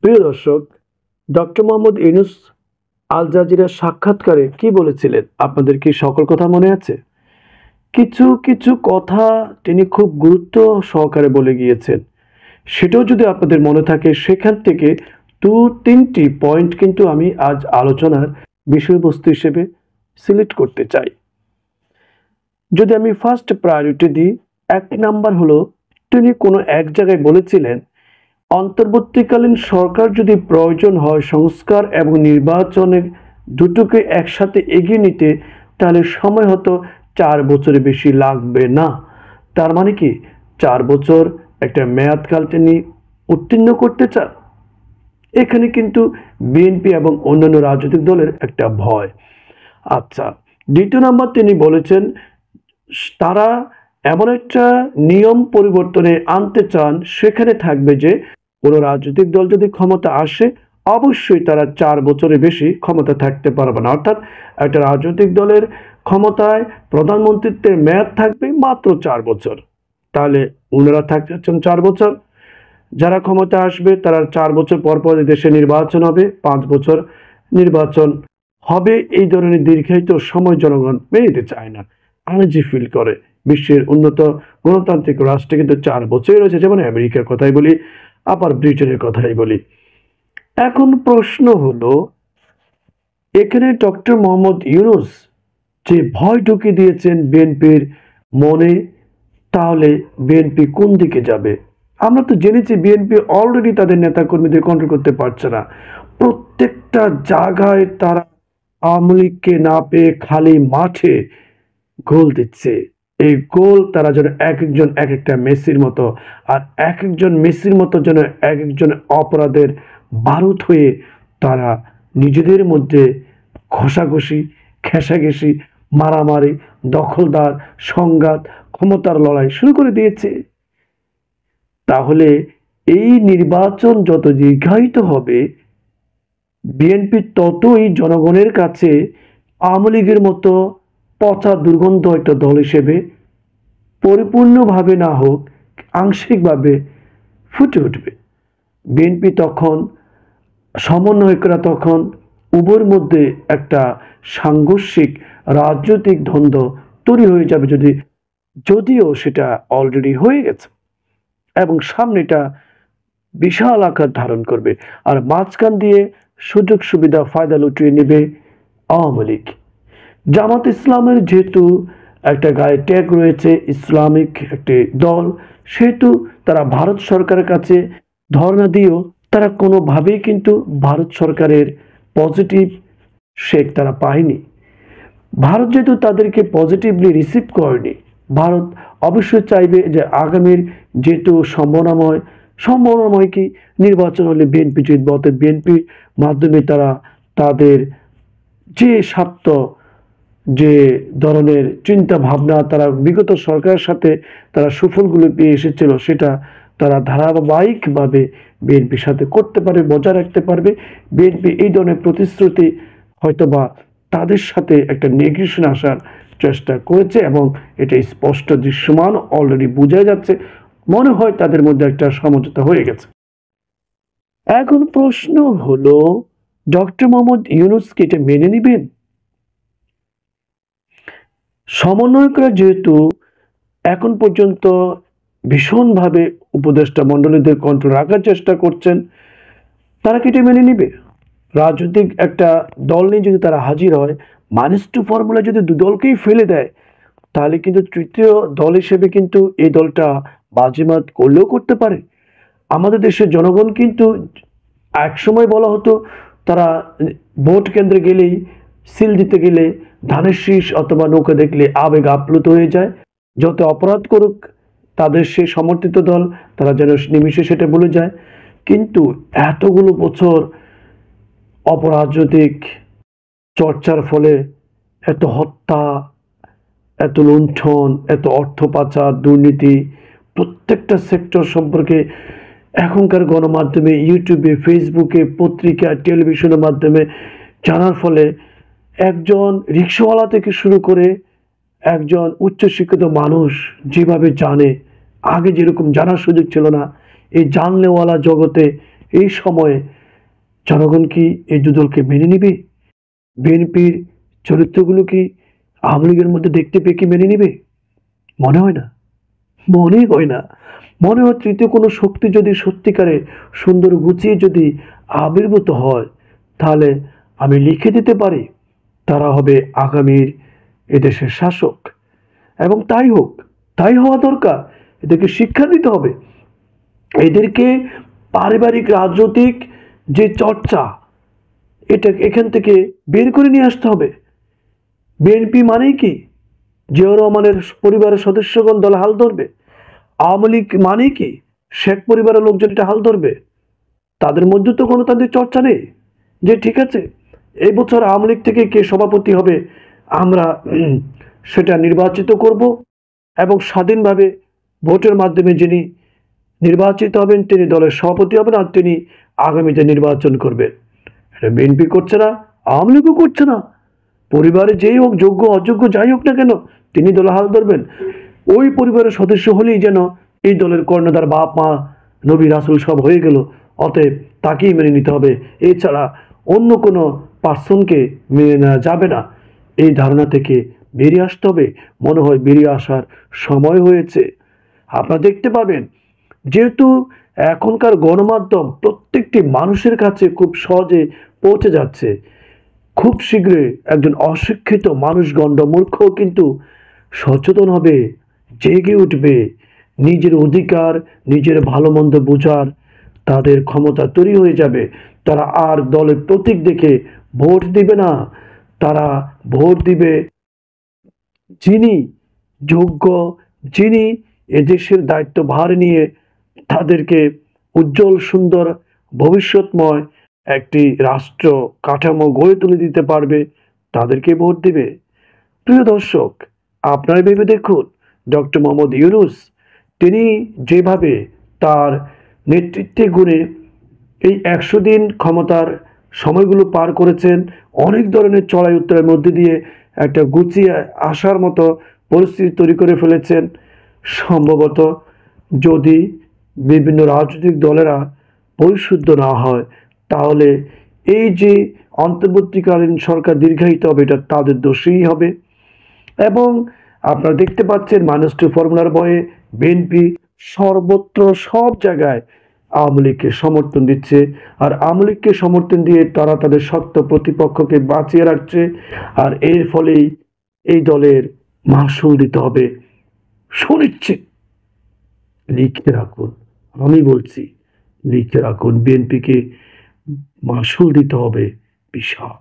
প্রিয় দর্শক, doctor Mohammad Yunus Al Jazeera সাক্ষাৎকারে কি বলেছিলেন আপনাদের কি সকল কথা মনে আছে? কিছু কিছু কথা তিনি খুব গুরুত্ব সহকারে বলে গিয়েছেন। সেটাও যদি আপনাদের মনে থাকে সেখান থেকে 2-3টি পয়েন্ট কিন্তু আমি আজ আলোচনার বিষয়বস্তু হিসেবে সিলেক্ট করতে চাই। যদি আমি ফার্স্ট প্রায়োরিটি দিই, 1 নাম্বার হলো তিনি কোনো এক জায়গায় বলেছিলেন অন্তর্বর্তীকালীন সরকার যদি প্রয়োজন হয় সংস্কার এবং নির্বাচনের দুটোকে একসাথে এগিয়ে নিতে তাহলে সময় হয়তো 4 বছরের বেশি লাগবে না। তার মানে কি 4 বছর একটা মেয়াদকাল তিনি উত্তীর্ণ করতে চান। এখানে কিন্তু বিএনপি এবং অন্যান্য রাজনৈতিক দলের একটা ভয়। আচ্ছা, দ্বিতীয় নাম্বার তিনি বলেছেন তারা এমন একটা নিয়ম পরিবর্তনে আনতে চান সেখানে থাকবে যে কোনো রাজনৈতিক দল যদি ক্ষমতা আসে অবশ্যই তারা 4 বছরের বেশি ক্ষমতা থাকতে পারবে না। অর্থাৎ একটা রাজনৈতিক দলের ক্ষমতায় প্রধানমন্ত্রীত্বের মেয়াদ থাকবে মাত্র 4 বছর। তাহলে ওনারা থাকতে চাচ্ছেন 4 বছর। যারা ক্ষমতা আসবে তারা 4 বছর পর পর দেশে নির্বাচন হবে, 5 বছর নির্বাচন হবে। এই ধরনের দীর্ঘায়িত সময় জনগণ মেনে নিতে চায় না, আনইজি ফিল করে। বিশ্বের উন্নত গণতান্ত্রিক রাষ্ট্রে কিন্তু 4 বছরই রয়েছে, যেমন আমেরিকার কথাই বলি, আবার ব্রিটেনের কথাই বলি। এখন প্রশ্ন হলো এখানে ডক্টর মোহাম্মদ ইউনূস যে ভয় ঢুকিয়ে দিয়েছেন বিএনপির মনে, তাহলে বিএনপি কোন দিকে যাবে? আমরা তো জেনেছি বিএনপি অলরেডি তাদের নেতাকর্মীদের কন্ট্রোল করতে পারছে না। প্রত্যেকটা জায়গায় তারা আওয়ামী লীগকে না পেয়ে খালি মাঠে গোল দিচ্ছে। এই গোল তারা যেন এক একজন এক একটা মেসির মতো, আর এক একজন মেসির মতো যেন এক একজন অপরাধের বারুদ হয়ে তারা নিজেদের মধ্যে ঘষাঘষি, ঘেঁষাঘেঁষি, মারামারি, দখলদার, সংঘাত, ক্ষমতার লড়াই শুরু করে দিয়েছে। তাহলে এই নির্বাচন যত দীর্ঘায়িত হবে বিএনপি ততই জনগণের কাছে আওয়ামী লীগের মতো পচা দুর্গন্ধ একটা দল হিসেবে পরিপূর্ণভাবে না হোক আংশিকভাবে ফুটে উঠবে। বিএনপি তখন সমন্বয়করা তখন উভয়ের মধ্যে একটা সাংঘর্ষিক রাজনৈতিক দ্বন্দ্ব তৈরি হয়ে যাবে, যদিও সেটা অলরেডি হয়ে গেছে এবং সামনেটা বিশাল আকার ধারণ করবে। আর মাঝখান দিয়ে সুযোগ সুবিধা ফায়দা লুটিয়ে নেবে আওয়ামী লীগ। জামাত ইসলামের যেহেতু একটা গায়ে ট্যাগ রয়েছে, ইসলামিক একটি দল, সেহেতু তারা ভারত সরকারের কাছে ধর্ণা দিয়েও তারা কোনোভাবেই কিন্তু ভারত সরকারের পজিটিভ শেক তারা পায়নি। ভারত যেহেতু তাদেরকে পজিটিভলি রিসিভ করেনি, ভারত অবশ্যই চাইবে যে আগামীর যেহেতু সম্ভাবনাময় কি নির্বাচন হলে বিএনপি জিতবে, অর্থাৎ বিএনপির মাধ্যমে তারা তাদের যে স্বার্থ, যে ধরনের চিন্তা ভাবনা তারা বিগত সরকারের সাথে তারা সুফলগুলো পেয়ে এসেছিল সেটা তারা ধারাবাহিকভাবে বিএনপির সাথে করতে পারবে, বজায় রাখতে পারবে। বিএনপি এই ধরনের প্রতিশ্রুতি হয়তোবা তাদের সাথে একটা নেগোশিয়েশন আসার চেষ্টা করেছে এবং এটা স্পষ্ট দৃশ্যমান, অলরেডি বোঝা যাচ্ছে। মনে হয় তাদের মধ্যে একটা সমঝোতা হয়ে গেছে। এখন প্রশ্ন হলো ডক্টর মোহাম্মদ ইউনূস কি এটা মেনে নেবেন? সমন্বয়করা যেহেতু এখন পর্যন্ত ভীষণভাবে উপদেষ্টা মণ্ডলীদের কন্ট্রোল রাখার চেষ্টা করছেন, তারা কি এটা মেনে নিবে? রাজনৈতিক একটা দল নিয়ে যদি তারা হাজির হয়, -2 ফর্মুলা যদি দু দলকেই ফেলে দেয়, তাহলে কিন্তু তৃতীয় দল হিসেবে কিন্তু এই দলটা বাজিমাত করলেও করতে পারে। আমাদের দেশের জনগণ কিন্তু একসময় বলা হতো তারা ভোট কেন্দ্রে গেলেই, সিল দিতে গেলে ধানের শীষ অথবা নৌকা দেখলে আবেগ আপ্লুত হয়ে যায়। যত অপরাধ করুক তাদের সে সমর্থিত দল, তারা যেন নিমিষে সেটা ভুলে যায়। কিন্তু এতগুলো বছর অপরাজনৈতিক চর্চার ফলে এত হত্যা, এত লুণ্ঠন, এত অর্থ পাচার, দুর্নীতি, প্রত্যেকটা সেক্টর সম্পর্কে এখনকার গণমাধ্যমে, ইউটিউবে, ফেসবুকে, পত্রিকা, টেলিভিশনের মাধ্যমে জানার ফলে একজন রিক্সাওয়ালা থেকে শুরু করে একজন উচ্চশিক্ষিত মানুষ যেভাবে জানে, আগে যেরকম জানার সুযোগ ছিল না, এই জানলেওয়ালা জগতে এই সময়ে জনগণ কি এই দুদলকে মেনে নিবে? বিএনপির চরিত্রগুলো কি আওয়ামী লীগের মধ্যে দেখতে পেয়ে কি মেনে নিবে? মনে হয় না। মনেই হয় না। মনে হয় তৃতীয় কোনো শক্তি যদি সত্যিকারে সুন্দর গুছিয়ে যদি আবির্ভূত হয়, তাহলে আমি লিখে দিতে পারি তারা হবে আগামীর এদেশের শাসক। এবং তাই হোক, তাই হওয়া দরকার। এদেরকে শিক্ষা দিতে হবে। এদেরকে পারিবারিক রাজনৈতিক যে চর্চা, এটা এখান থেকে বের করে নিয়ে আসতে হবে। বিএনপি মানেই কি জিয়াউর রহমানের পরিবারের সদস্যগণ দলে হাল ধরবে? আওয়ামী লীগ মানেই কি শেখ পরিবারের লোকজন এটা হাল ধরবে? তাদের মধ্যে তো গণতান্ত্রিক চর্চা নেই যে ঠিক আছে এই বছর আওয়ামী লীগ থেকে কে সভাপতি হবে আমরা সেটা নির্বাচিত করব, এবং স্বাধীনভাবে ভোটের মাধ্যমে যিনি নির্বাচিত হবেন তিনি দলের সভাপতি হবেন আর তিনি আগামীতে নির্বাচন করবেন। এটা বিএনপি করছে না, আওয়ামী লীগও করছে না। পরিবারে যেই হোক, যোগ্য অযোগ্য যাই হোক না কেন, তিনি দলে হাল ধরবেন। ওই পরিবারের সদস্য হলেই যেন এই দলের কর্ণধার, বাপ মা নবী রাসুল সব হয়ে গেল, অতএব তাকেই মেনে নিতে হবে, এছাড়া অন্য কোনো পার্সনকে মেনে নেওয়া যাবে না। এই ধারণা থেকে বেরিয়ে আসতে হবে। মনে হয় বেরিয়ে আসার সময় হয়েছে। আপনারা দেখতে পাবেন, যেহেতু এখনকার গণমাধ্যম প্রত্যেকটি মানুষের কাছে খুব সহজে পৌঁছে যাচ্ছে, খুব শীঘ্রই একজন অশিক্ষিত মানুষ গণ্ডমূর্খ কিন্তু সচেতন হবে, জেগে উঠবে, নিজের অধিকার, নিজের ভালো মন্দ বোঝার তাদের ক্ষমতা তৈরি হয়ে যাবে। তারা আর দলের প্রতীক দেখে ভোট দিবে না। তারা ভোট দিবে যিনি যোগ্য, যিনি এদেশের দায়িত্বভার নিয়ে তাদেরকে উজ্জ্বল সুন্দর ভবিষ্যৎময় একটি রাষ্ট্র কাঠামো গড়ে তুলে দিতে পারবে, তাদেরকে ভোট দিবে। প্রিয় দর্শক, আপনারা ভেবে দেখুন, ডক্টর মোহাম্মদ ইউনূস তিনি যেভাবে তার নেতৃত্বে গুণে এই ১০০ দিন ক্ষমতার সময়গুলো পার করেছেন, অনেক ধরনের চড়াই উত্তরের মধ্যে দিয়ে একটা গুছিয়ে আসার মতো পরিস্থিতি তৈরি করে ফেলেছেন। সম্ভবত যদি বিভিন্ন রাজনৈতিক দলেরা পরিশুদ্ধ না হয়, তাহলে এই যে অন্তর্বর্তীকালীন সরকার দীর্ঘায়িত হবে, এটা তাদের দোষেই হবে। এবং আপনারা দেখতে পাচ্ছেন -2 ফর্মুলার ভয়ে বিএনপি সর্বত্র সব জায়গায় আওয়ামী লীগকে সমর্থন দিচ্ছে, আর আওয়ামী লীগকে সমর্থন দিয়ে তারা তাদের সত্য প্রতিপক্ষকে বাঁচিয়ে রাখছে। আর এর ফলেই এই দলের মাসুল দিতে হবে সুনিশ্চিত। লিখে রাখুন, আমি বলছি লিখে রাখুন, বিএনপিকে মাসুল দিতে হবে বিশাল।